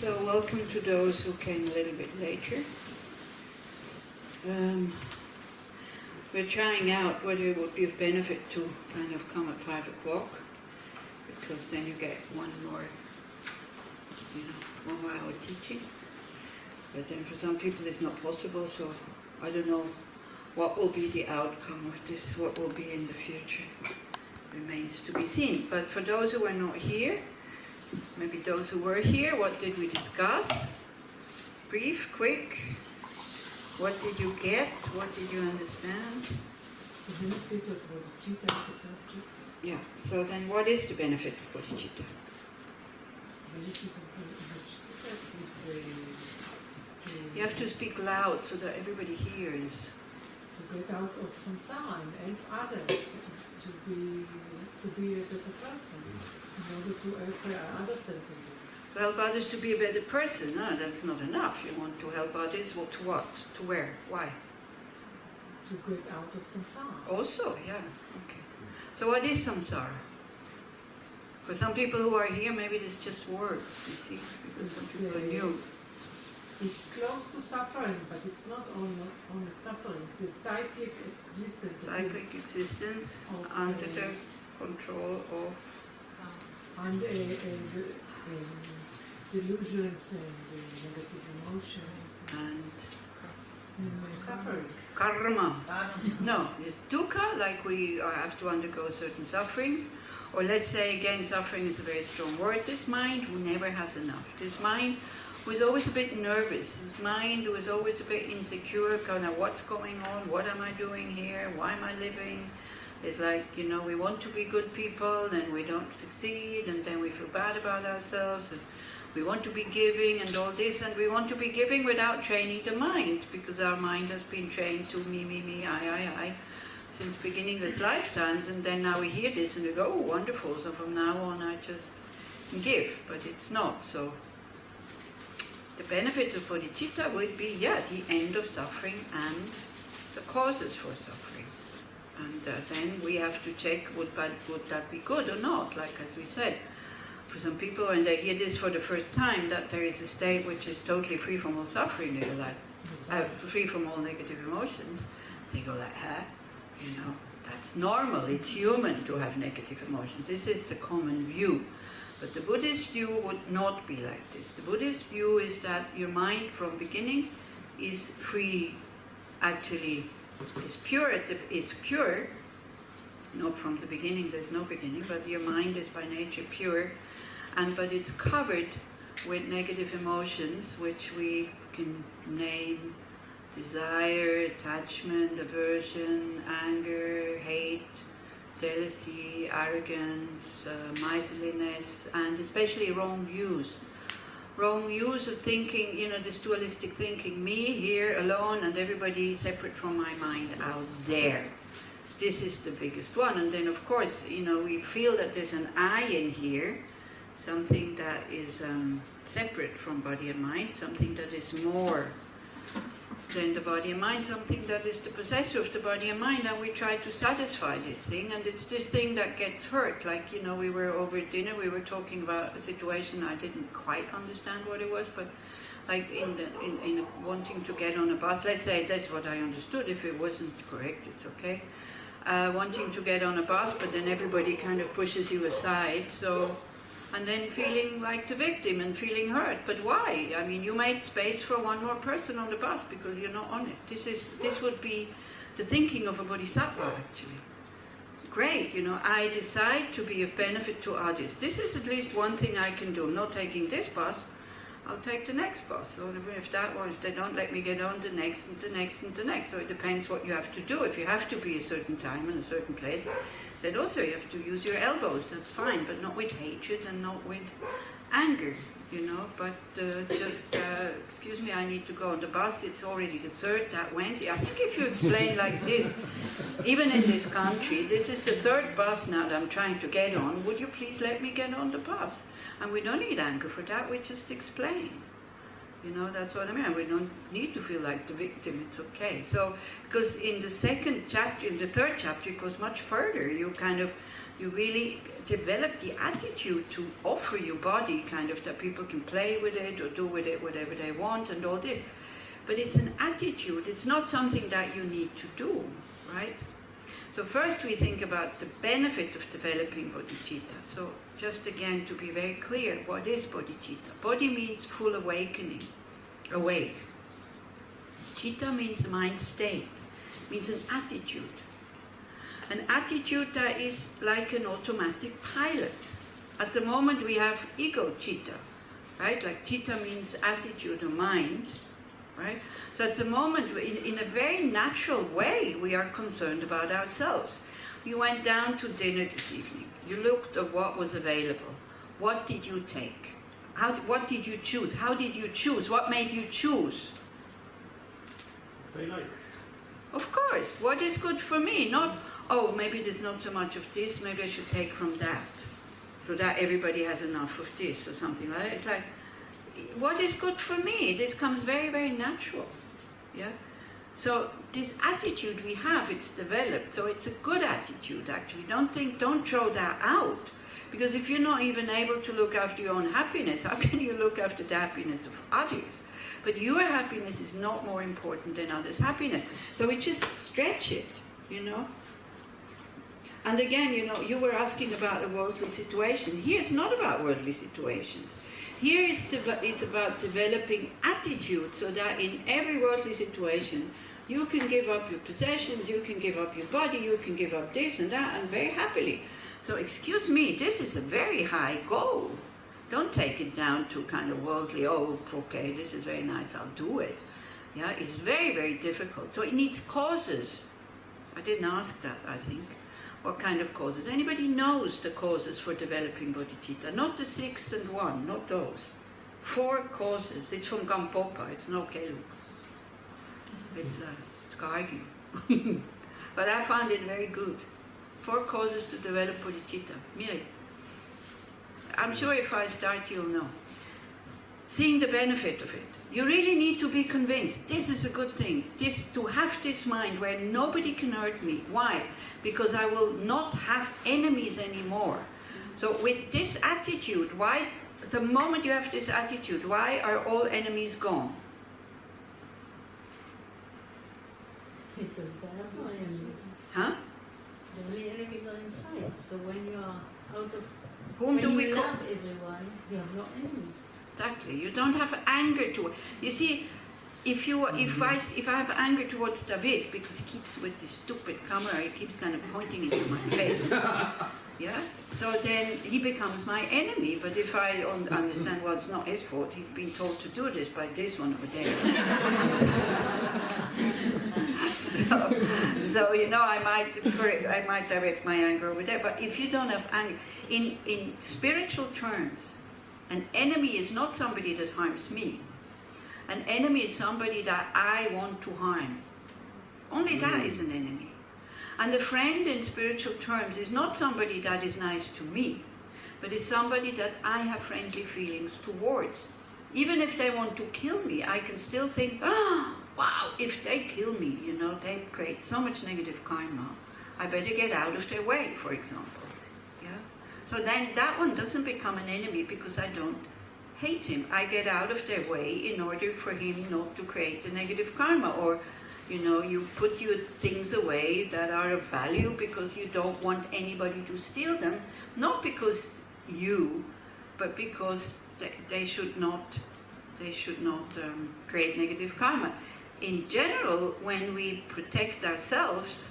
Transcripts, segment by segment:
So welcome to those who came a little bit later. We're trying out whether it would be of benefit to kind of come at 5 o'clock, because then you get one more hour teaching. But then for some people it's not possible, so I don't know what will be the outcome of this, what will be in the future. Remains to be seen. But for those who are not here, maybe those who were here, what did we discuss? Brief, quick. What did you get? What did you understand? The benefit of bodhicitta is the object. Yeah, so then what is the benefit of bodhicitta? Benefit of bodhicitta is You have to speak loud so that everybody hears. to get out of samsara and help others to be a better person, in order to help others to be. Help others to be a better person. No, that's not enough. You want to help others to what? To where? Why? To get out of samsara. Also, yeah. Okay. So what is samsara? For some people who are here, maybe it's just words, you see, because some people are new. It's close to suffering, but it's not only suffering. It's a cyclic existence. Cyclic existence under the control of... And delusions and negative emotions and suffering. Karma. No, it's dukkha, like we have to undergo certain sufferings. Or let's say again, suffering is a very strong word. This mind who never has enough. This mind who is always a bit nervous. This mind who is always a bit insecure, kind of what's going on, what am I doing here, why am I living? It's like, we want to be good people and we don't succeed, and then we feel bad about ourselves, and we want to be giving and all this, and we want to be giving without training the mind, because our mind has been trained to me, I, since beginningless lifetimes, and then now we hear this and we go, oh, wonderful, so from now on I just give, but it's not. So the benefits of bodhicitta would be, the end of suffering and the causes for suffering. And then we have to check, would that be good or not? Like as we said, for some people when they hear this for the first time, that there is a state which is totally free from all suffering, they're like, free from all negative emotions, they go like, that's normal, it's human to have negative emotions. This is the common view. But the Buddhist view would not be like this. The Buddhist view is that your mind from beginning is free, actually is pure, not from the beginning, there's no beginning, but your mind is by nature pure, but it's covered with negative emotions, which we can name desire, attachment, aversion, anger, hate, jealousy, arrogance, miserliness, and especially wrong views. Wrong views of thinking, this dualistic thinking, me here alone and everybody separate from my mind out there. This is the biggest one. And then of course, we feel that there's an I in here, something that is separate from body and mind, something that is more than the body and mind, something that is the possessor of the body and mind, and we try to satisfy this thing, and it's this thing that gets hurt. Like, we were over at dinner, we were talking about a situation, I didn't quite understand what it was, but like in wanting to get on a bus, let's say that's what I understood. If it wasn't correct, it's okay. Wanting to get on a bus, but then everybody kind of pushes you aside, and then feeling like the victim and feeling hurt. But why? I mean, you made space for one more person on the bus because you're not on it. This would be the thinking of a bodhisattva, actually. Great, I decide to be of benefit to others. This is at least one thing I can do. I'm not taking this bus, I'll take the next bus. Or if they don't let me get on, the next and the next and the next. So it depends what you have to do. If you have to be a certain time in a certain place, then also you have to use your elbows, that's fine, but not with hatred and not with anger, but excuse me, I need to go on the bus, it's already the third that went. I think if you explain like this, even in this country, this is the third bus now that I'm trying to get on, would you please let me get on the bus? And we don't need anger for that, we just explain. That's what I mean. We don't need to feel like the victim, it's okay. So, because in the third chapter, it goes much further. You really develop the attitude to offer your body kind of that people can play with it or do with it whatever they want and all this. But it's an attitude, it's not something that you need to do, right? So first we think about the benefit of developing bodhicitta. So just again to be very clear, what is bodhicitta? Bodhi means full awakening, awake. Citta means mind state, means an attitude. An attitude that is like an automatic pilot. At the moment we have ego citta, right? Like citta means attitude or mind, right? So at the moment, in a very natural way, we are concerned about ourselves. You went down to dinner this evening. You looked at what was available. What did you take? What did you choose? How did you choose? What made you choose? They like. Of course. What is good for me? Not, oh, maybe there's not so much of this, maybe I should take from that. So that everybody has enough of this or something like that. It's like, what is good for me? This comes very, very natural. Yeah? So this attitude we have, it's developed. So it's a good attitude actually. Don't throw that out. Because if you're not even able to look after your own happiness, how can you look after the happiness of others? But your happiness is not more important than others' happiness. So we just stretch it, you know. And again, you know, you were asking about a worldly situation. Here it's not about worldly situations. Here is about developing attitude so that in every worldly situation you can give up your possessions, you can give up your body, you can give up this and that, and very happily. So excuse me, this is a very high goal. Don't take it down to kind of worldly, oh, okay, this is very nice, I'll do it. Yeah, it's very, very difficult. So it needs causes. I didn't ask that, I think. What kind of causes? Anybody knows the causes for developing bodhicitta? Not the 6 and 1, not those. 4 causes. It's from Gampopa, it's no Gelug. It's Gargi. But I found it very good. 4 causes to develop bodhicitta. Miri. I'm sure if I start you'll know. Seeing the benefit of it. You really need to be convinced, this is a good thing. To have this mind where nobody can hurt me. Why? Because I will not have enemies anymore. So with this attitude, why, the moment you have this attitude, why are all enemies gone? Because there are no enemies. Huh? The only enemies are inside. So when you are out of... Whom do we you call? love everyone, you have no enemies. Exactly. You don't have anger to. You see, if I have anger towards David because he keeps with this stupid camera, he keeps kind of pointing into my face. Yeah. So then he becomes my enemy. But if I understand, well, it's not his fault. He's been told to do this by this one over there. so you know, I might direct my anger over there. But if you don't have anger, in spiritual terms, an enemy is not somebody that harms me. An enemy is somebody that I want to harm. Only that is an enemy. And a friend in spiritual terms is not somebody that is nice to me, but is somebody that I have friendly feelings towards. Even if they want to kill me, I can still think, oh, wow, if they kill me, you know, they create so much negative karma. I better get out of their way, for example. So then that one doesn't become an enemy because I don't hate him. I get out of their way in order for him not to create the negative karma. Or, you know, you put your things away that are of value because you don't want anybody to steal them. Not because you, but because they should not create negative karma. In general, when we protect ourselves,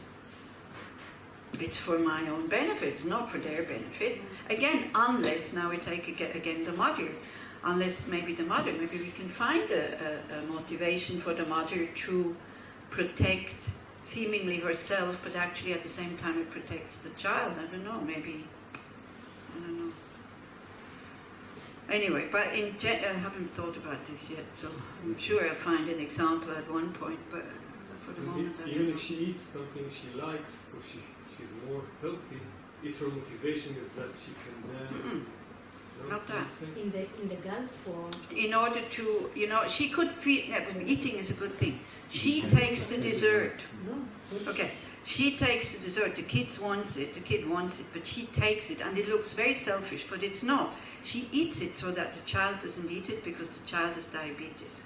it's for my own benefit, it's not for their benefit. Again, unless, now we take again the mother, unless maybe we can find a motivation for the mother to protect seemingly herself, but actually at the same time it protects the child. I don't know, maybe, I don't know. Anyway, but I haven't thought about this yet, so I'm sure I'll find an example at one point, but for the moment I don't know. Even if she eats something she likes, so she's more healthy, if her motivation is that she can Not that. In the Gulf War. In order to, you know, she could feel, eating is a good thing. She takes the dessert. No. Okay, She takes the dessert, the kid wants it, but she takes it, and it looks very selfish, but it's not. She eats it so that the child doesn't eat it because the child has diabetes.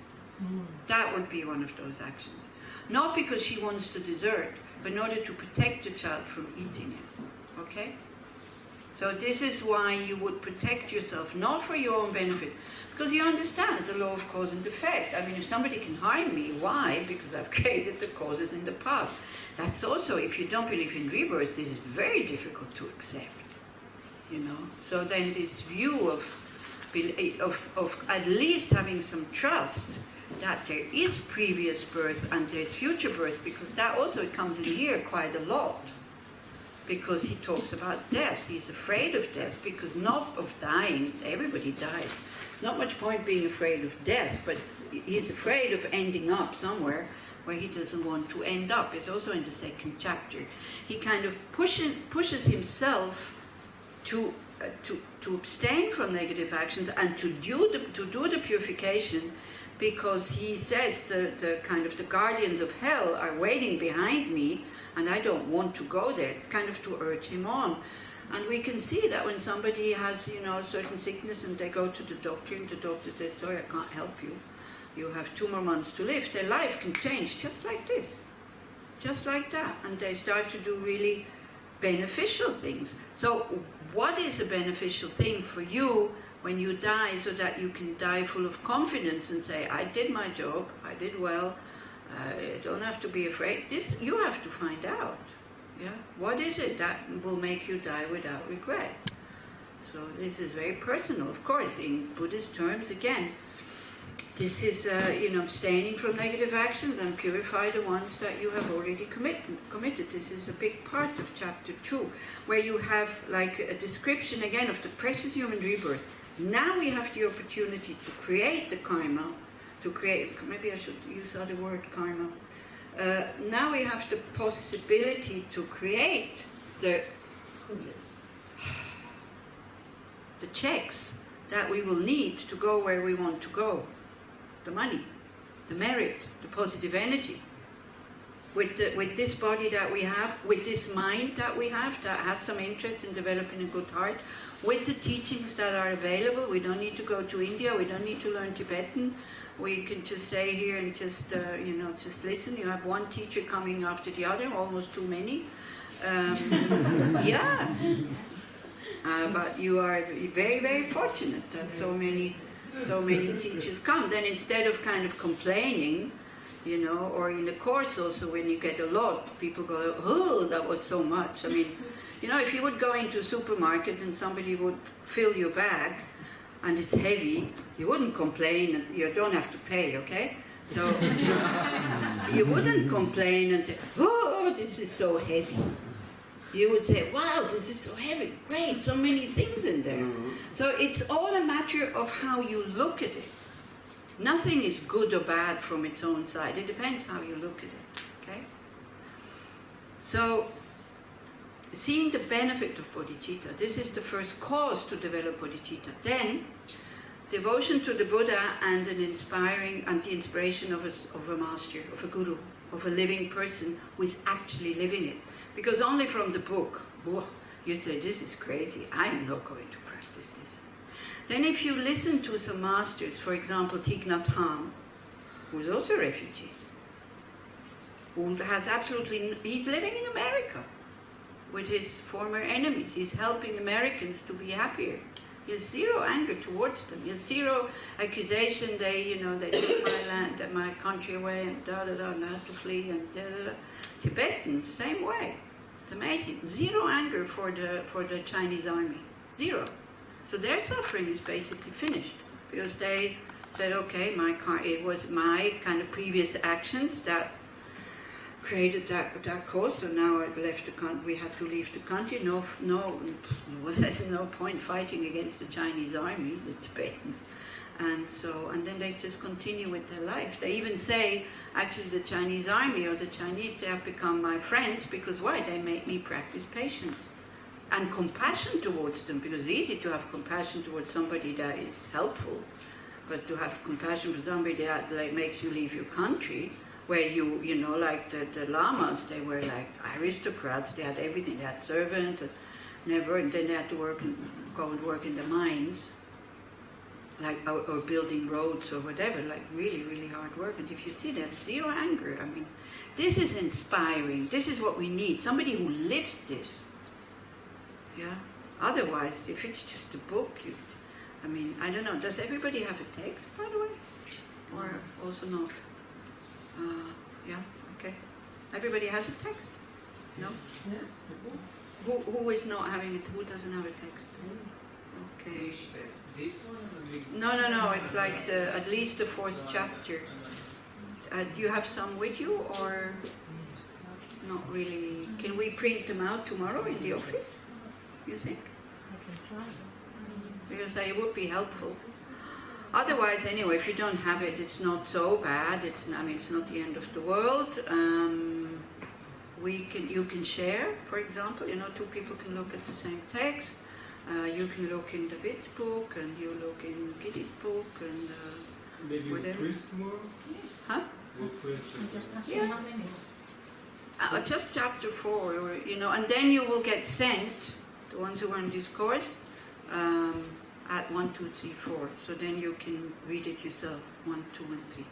That would be one of those actions. Not because she wants the dessert, but in order to protect the child from eating it. Okay? So this is why you would protect yourself, not for your own benefit, because you understand the law of cause and effect. I mean, if somebody can harm me, why? Because I've created the causes in the past. That's also, if you don't believe in rebirth, this is very difficult to accept. You know? So then this view of at least having some trust that there is previous birth and there's future birth, because that also comes in here quite a lot. Because he talks about death. He's afraid of death, because not of dying. Everybody dies. Not much point being afraid of death, but he's afraid of ending up somewhere where he doesn't want to end up. It's also in the second chapter. He kind of pushes himself to abstain from negative actions and to do the purification, because he says the kind of the guardians of hell are waiting behind me, and I don't want to go there, kind of to urge him on. And we can see that when somebody has, a certain sickness and they go to the doctor and the doctor says, sorry, I can't help you. You have 2 more months to live. Their life can change just like this. Just like that. And they start to do really beneficial things. So what is a beneficial thing for you when you die, so that you can die full of confidence and say, I did my job, I did well, I don't have to be afraid. This you have to find out. Yeah? What is it that will make you die without regret? So this is very personal. Of course, in Buddhist terms, again, this is, abstaining from negative actions and purify the ones that you have already committed. This is a big part of chapter 2, where you have like a description again of the precious human rebirth. Now we have the opportunity to create the karma, maybe I should use other word, karma. Now we have the possibility to create the checks that we will need to go where we want to go. The money, the merit, the positive energy. With this body that we have, with this mind that we have that has some interest in developing a good heart, with the teachings that are available, we don't need to go to India, we don't need to learn Tibetan. We can just stay here and just listen. You have one teacher coming after the other, almost too many. Yeah. But you are very, very fortunate that so many teachers come. Then instead of kind of complaining, or in the course also when you get a lot, people go, oh, that was so much. I mean, if you would go into a supermarket and somebody would fill your bag and it's heavy, you wouldn't complain, and you don't have to pay, okay? So you wouldn't complain and say, oh, this is so heavy. You would say, wow, this is so heavy, great, so many things in there. So it's all a matter of how you look at it. Nothing is good or bad from its own side. It depends how you look at it, okay? So, seeing the benefit of bodhicitta, this is the first cause to develop bodhicitta. Then, devotion to the Buddha and the inspiration of a master, of a guru, of a living person who is actually living it. Because only from the book, you say, this is crazy, I'm not going to practice this. Then if you listen to some masters, for example, Thich Nhat Hanh, who's also a refugee, who has he's living in America with his former enemies. He's helping Americans to be happier. He has zero anger towards them. He has zero accusation. They took my land, my country away, and and I had to flee, and Tibetans, same way. It's amazing. Zero anger for the Chinese army. Zero. So their suffering is basically finished, because they said, okay, it was my kind of previous actions that created that cause, so now we had to leave the country. There's no point fighting against the Chinese army, the Tibetans. And then they just continue with their life. They even say, actually the Chinese army or the Chinese, they have become my friends, because why? They make me practice patience and compassion towards them, because it's easy to have compassion towards somebody that is helpful, but to have compassion for somebody that makes you leave your country, where you know, like the lamas, they were like aristocrats, they had everything, they had servants, and then they had to go and work in the mines, like, or building roads or whatever, like really, really hard work. And if you see that, zero anger, I mean, this is inspiring, this is what we need, somebody who lives this. Yeah. Otherwise, if it's just a book, I mean, I don't know. Does everybody have a text, by the way, or also not? Yeah. Okay. Everybody has a text. No. Yes, the book. Who is not having it? Who doesn't have a text? Okay. Which text? This one or the... No. It's like at least the 4th chapter. Do you have some with you, or not really? Can we print them out tomorrow in the office? You think? I can try. Because it would be helpful. Otherwise, anyway, if you don't have it, it's not so bad. It's not the end of the world. You can share, for example. You know, 2 people can look at the same text. You can look in the Vit's book, and you look in Giddy's book, and Maybe we'll whatever. print tomorrow? Yes. Huh? We'll print I just asked Yeah. you how many. Just chapter 4, or, you know, and then you will get sent, the ones who are in this course, at 1, 2, 3, 4. So then you can read it yourself, 1, 2, and 3.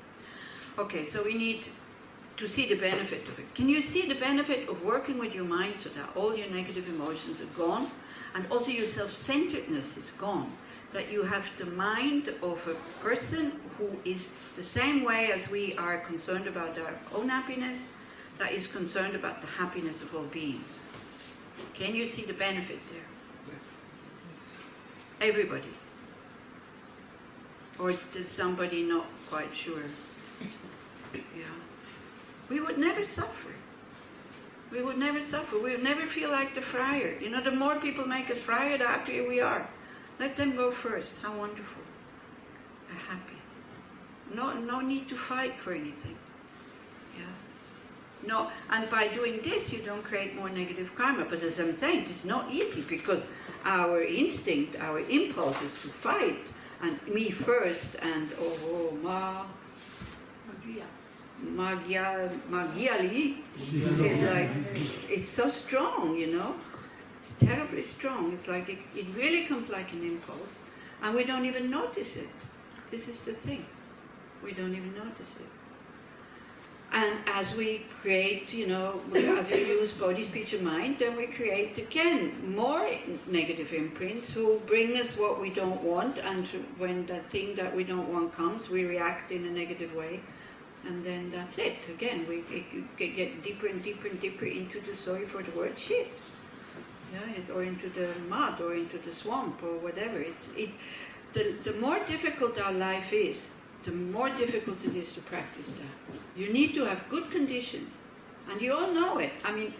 Okay, so we need to see the benefit of it. Can you see the benefit of working with your mind so that all your negative emotions are gone, and also your self-centeredness is gone? That you have the mind of a person who is the same way as we are concerned about our own happiness, that is concerned about the happiness of all beings. Can you see the benefit there? Everybody. Or does somebody not quite sure? Yeah. We would never suffer. We would never suffer. We would never feel like the friar. You know, the more people make us friar, the happier we are. Let them go first. How wonderful. They're happy. No need to fight for anything. Yeah. No, and by doing this, you don't create more negative karma. But as I'm saying, it's not easy, because our instinct, our impulse is to fight, and me first, and Magyali is like, it's so strong, you know. It's terribly strong. It's like it really comes like an impulse, and we don't even notice it. This is the thing. We don't even notice it. And as we create, you know, as we use body, speech, and mind, then we create again more negative imprints who bring us what we don't want, and when that thing that we don't want comes, we react in a negative way, and then that's it. Again, we get deeper and deeper and deeper into the, sorry for the word, shit. Yeah, or into the mud, or into the swamp, or whatever. The more difficult our life is, the more difficult it is to practice that. You need to have good conditions, and you all know it. I mean,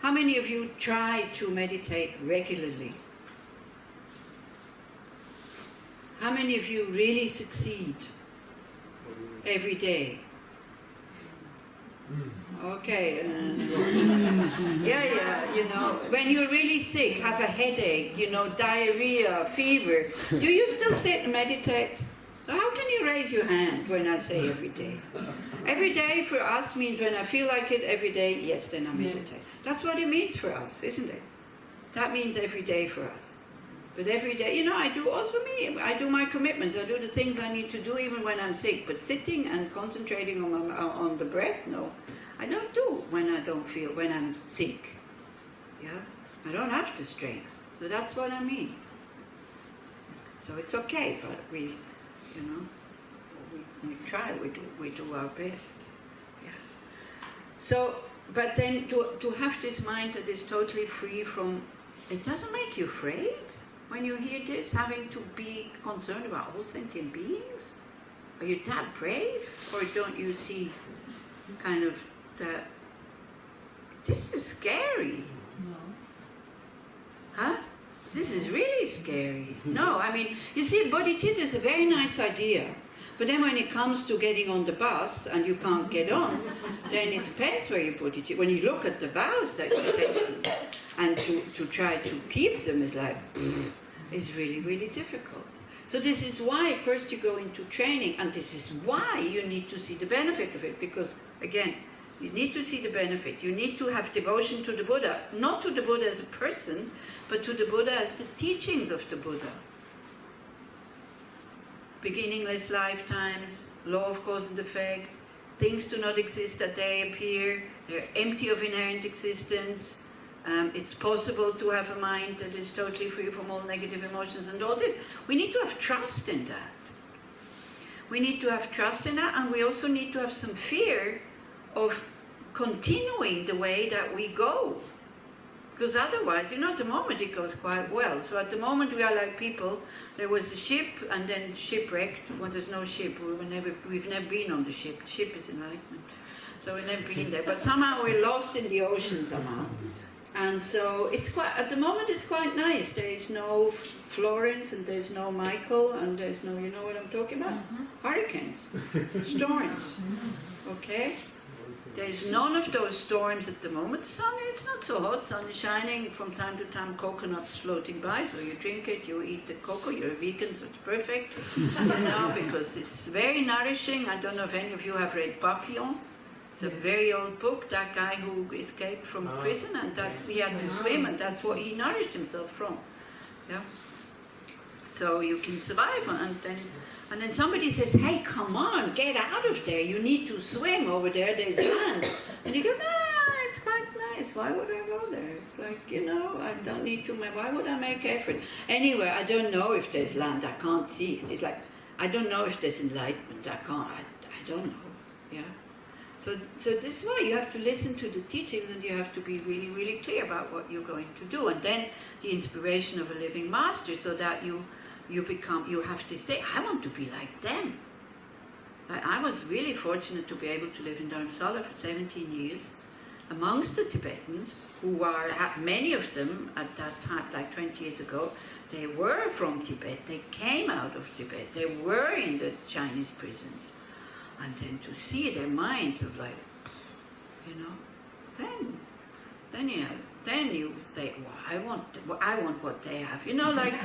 how many of you try to meditate regularly? How many of you really succeed every day? Okay. Yeah, you know, when you're really sick, have a headache, you know, diarrhea, fever, do you still sit and meditate? So how can you raise your hand when I say every day? Every day for us means when I feel like it every day, yes, then I meditate. That's what it means for us, isn't it? That means every day for us. But every day, you know, I do my commitments, I do the things I need to do even when I'm sick. But sitting and concentrating on the breath, no. I don't do when I'm sick. Yeah? I don't have the strength. So that's what I mean. So it's okay, but we try, we do our best. Yeah. So, but then to have this mind that is totally free from, it doesn't make you afraid when you hear this, having to be concerned about all sentient beings? Are you that brave? Or don't you see kind of that this is scary? No. Huh? This is really scary. No, I mean, you see, bodhicitta is a very nice idea. But then when it comes to getting on the bus and you can't get on, then it depends where you put it. When you look at the vows that you take, and to try to keep them is like, it's really, really difficult. So this is why first you go into training, and this is why you need to see the benefit of it, because again, you need to see the benefit. You need to have devotion to the Buddha, not to the Buddha as a person, but to the Buddha as the teachings of the Buddha. Beginningless lifetimes, law of cause and effect, things do not exist that they appear, they're empty of inherent existence, it's possible to have a mind that is totally free from all negative emotions and all this. We need to have trust in that. We need to have trust in that, and we also need to have some fear of continuing the way that we go. Because otherwise, at the moment it goes quite well. So at the moment we are like people, there was a ship and then shipwrecked. Well, there's no ship, we've never been on the ship. The ship is enlightenment. So we've never been there. But somehow we're lost in the ocean somehow. And so at the moment it's quite nice. There is no Florence and there's no Michael and there's no, you know what I'm talking about? Hurricanes, storms, okay? There's none of those storms at the moment. The sun, it's not so hot, sun is shining, from time to time coconuts floating by, so you drink it, you eat the cocoa, you're a vegan, so it's perfect, because it's very nourishing. I don't know if any of you have read Papillon. It's a very old book, that guy who escaped from prison, and he had to swim, and that's what he nourished himself from. Yeah. So you can survive, and then somebody says, hey, come on, get out of there, you need to swim over there, there's land. And you go, it's quite nice, why would I go there? It's like, I don't need to, why would I make effort? Anyway, I don't know if there's land, I can't see it. It's like, I don't know if there's enlightenment, I don't know, yeah. So this is why you have to listen to the teachings, and you have to be really, really clear about what you're going to do. And then the inspiration of a living master, so that you have to say, I want to be like them. I was really fortunate to be able to live in Dharamsala for 17 years amongst the Tibetans, who many of them at that time, like 20 years ago, they were from Tibet, they came out of Tibet, they were in the Chinese prisons. And then to see their minds of like, then you say, well, I want what they have. Like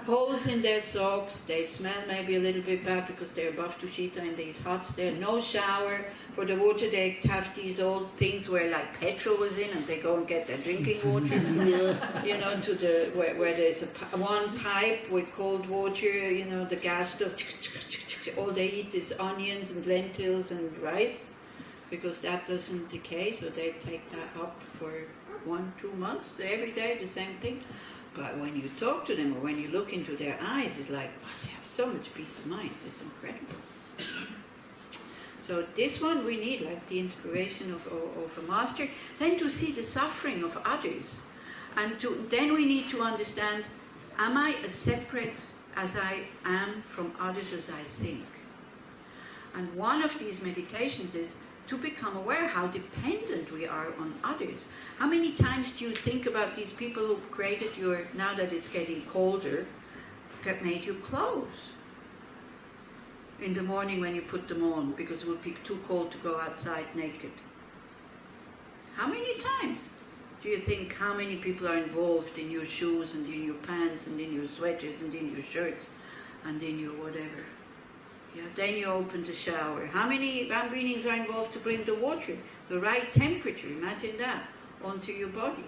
holes in their socks, they smell maybe a little bit bad because they're above Tushita in these huts. There's no shower. For the water, they have these old things where like petrol was in, and they go and get their drinking water, to the where there's one pipe with cold water, the gas stove. All they eat is onions and lentils and rice, because that doesn't decay, so they take that up for 1-2 months, every day the same thing. But when you talk to them or when you look into their eyes, it's like, they have so much peace of mind, it's incredible. So this one we need, like the inspiration of a master, then to see the suffering of others, and then we need to understand, am I as separate as I am from others as I think? And one of these meditations is to become aware how dependent we are on others. How many times do you think about these people who created now that it's getting colder, made you clothes? In the morning when you put them on, because it would be too cold to go outside naked. How many times do you think how many people are involved in your shoes and in your pants and in your sweaters and in your shirts and in your whatever? Yeah. Then you open the shower. How many beings are involved to bring the water, the right temperature, imagine that, onto your body?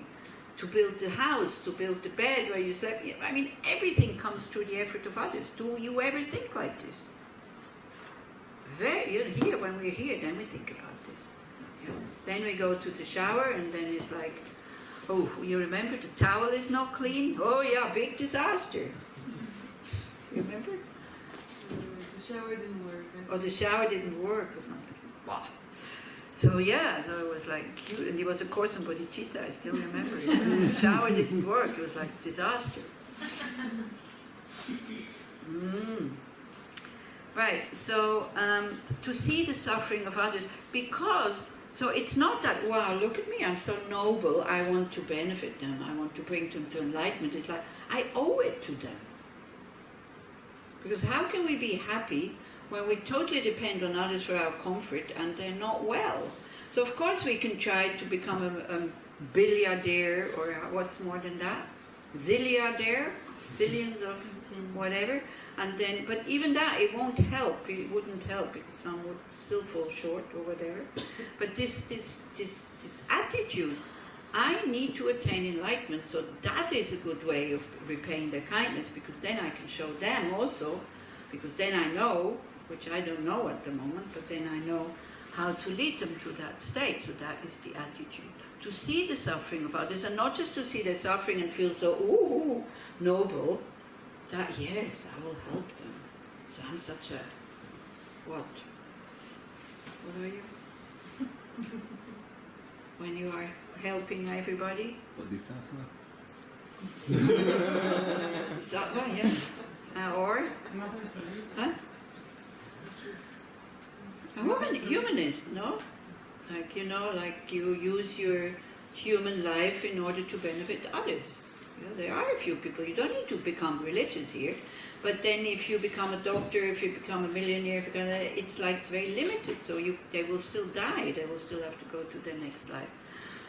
To build the house, to build the bed where you slept. I mean, everything comes through the effort of others. Do you ever think like this? Here, when we're here, then we think about this. Yeah. Then we go to the shower, and then it's like, oh, you remember the towel is not clean? Oh yeah, big disaster. You remember? The shower didn't work. Or the shower didn't work or something. Wow. So yeah, so it was like cute, and it was a course on bodhicitta, I still remember it. The shower didn't work, it was like disaster. Right, so to see the suffering of others, so it's not that, wow, look at me, I'm so noble, I want to benefit them, I want to bring them to enlightenment. It's like, I owe it to them. Because how can we be happy when we totally depend on others for our comfort and they're not well? So of course we can try to become a billiardaire, or what's more than that? Zilliardaire, zillions of whatever. And then, but even that, it won't help. It wouldn't help because some would still fall short or whatever. But this attitude, I need to attain enlightenment, so that is a good way of repaying their kindness, because then I can show them also, because then I know, which I don't know at the moment, but then I know how to lead them to that state. So that is the attitude. To see the suffering of others, and not just to see their suffering and feel so, ooh, noble, that yes, I will help them. So I'm such a, what? What are you? When you are helping everybody? Bodhisattva. Bodhisattva, yeah. Or? Mother Teresa. Huh? A humanist, no? Like, you know, like you use your human life in order to benefit others. You know, there are a few people, you don't need to become religious here, but then if you become a doctor, if you become a millionaire, it's like it's very limited, so they will still die, they will still have to go to their next life.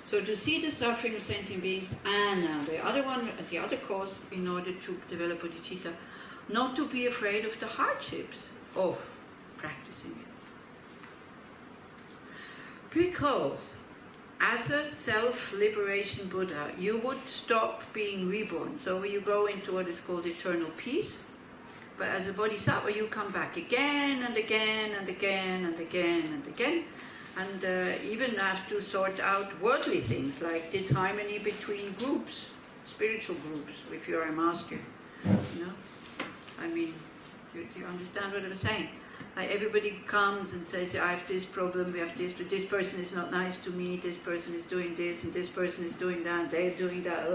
So to see the suffering of sentient beings, and now the other cause, in order to develop bodhicitta, not to be afraid of the hardships of practicing it. Because as a self-liberation Buddha, you would stop being reborn. So you go into what is called eternal peace. But as a Bodhisattva, you come back again and again and again and again and again. And even have to sort out worldly things like disharmony between groups, spiritual groups, if you're a master. You know? I mean, do you understand what I'm saying? Like everybody comes and says, I have this problem, we have this, but this person is not nice to me, this person is doing this, and this person is doing that, they're doing that.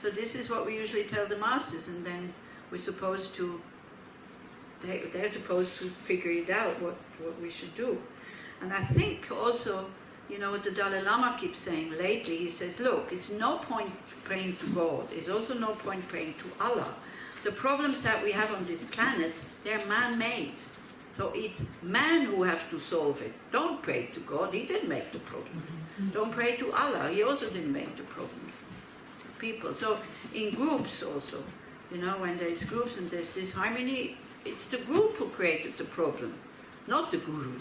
So this is what we usually tell the masters, and then we're supposed to, they're supposed to figure it out, what we should do. And I think also, you know, what the Dalai Lama keeps saying lately, he says, look, it's no point praying to God, it's also no point praying to Allah. The problems that we have on this planet, they're man-made. So it's man who has to solve it. Don't pray to God, he didn't make the problem. Don't pray to Allah, he also didn't make the problems. People. So in groups also, you know, when there's groups and there's this harmony, it's the group who created the problem, not the guru.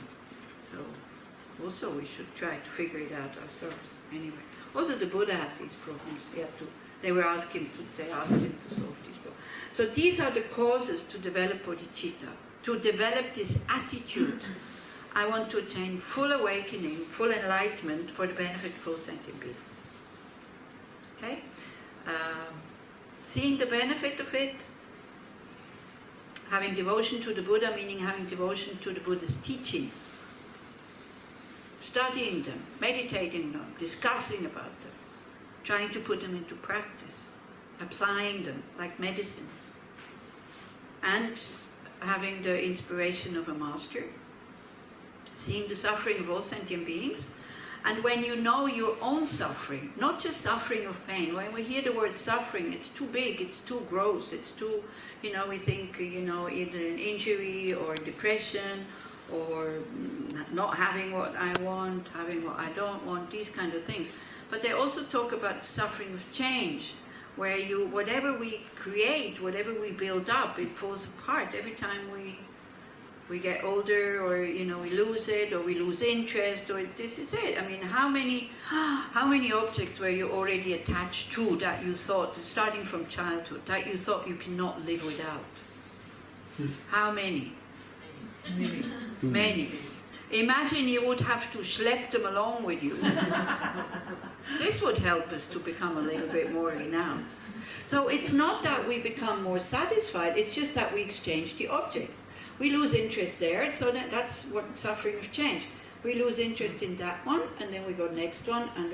So also we should try to figure it out ourselves. Anyway, also the Buddha had these problems. They asked him to solve these problems. So these are the causes to develop bodhicitta. To develop this attitude, I want to attain full awakening, full enlightenment for the benefit of all sentient beings. Okay? Seeing the benefit of it, having devotion to the Buddha, meaning having devotion to the Buddha's teachings, studying them, meditating them, discussing about them, trying to put them into practice, applying them like medicine, and having the inspiration of a master, seeing the suffering of all sentient beings, and when you know your own suffering, not just suffering of pain. When we hear the word suffering, it's too big, it's too gross, it's too, you know, we think, you know, either an injury or depression or not having what I want, having what I don't want, these kind of things. But they also talk about suffering of change, where whatever we create, whatever we build up, it falls apart every time we get older, or you know, we lose it, or we lose interest, or this is it. I mean, how many objects were you already attached to that you thought, starting from childhood, that you thought you cannot live without? How many? Many. Imagine you would have to schlep them along with you. This would help us to become a little bit more renounced. So it's not that we become more satisfied, it's just that we exchange the object. We lose interest there, so that's what suffering of change. We lose interest in that one, and then we go next one. And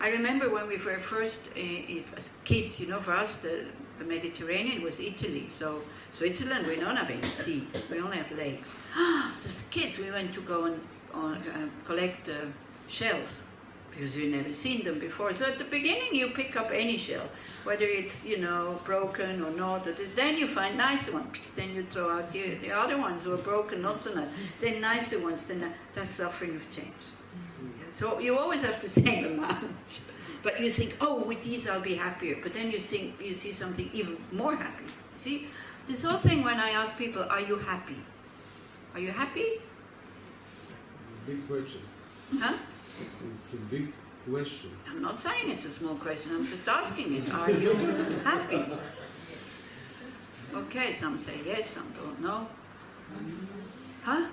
I remember when we were first, as kids, you know, for us the Mediterranean was Italy. So Switzerland, we don't have any sea, we only have lakes. So as kids, we went to go and collect shells, because you've never seen them before. So at the beginning, you pick up any shell, whether it's, you know, broken or not. Then you find nicer ones. Then you throw out the other ones who are broken, not so nice. Then nicer ones. Then that's suffering of change. So you always have the same amount. But you think, oh, with these I'll be happier. But then you see something even more happy. See, This whole thing when I ask people, are you happy? Are you happy? Big question. Huh? It's a big question. I'm not saying it's a small question, I'm just asking it. Are you happy? Okay, some say yes, some don't know. Huh?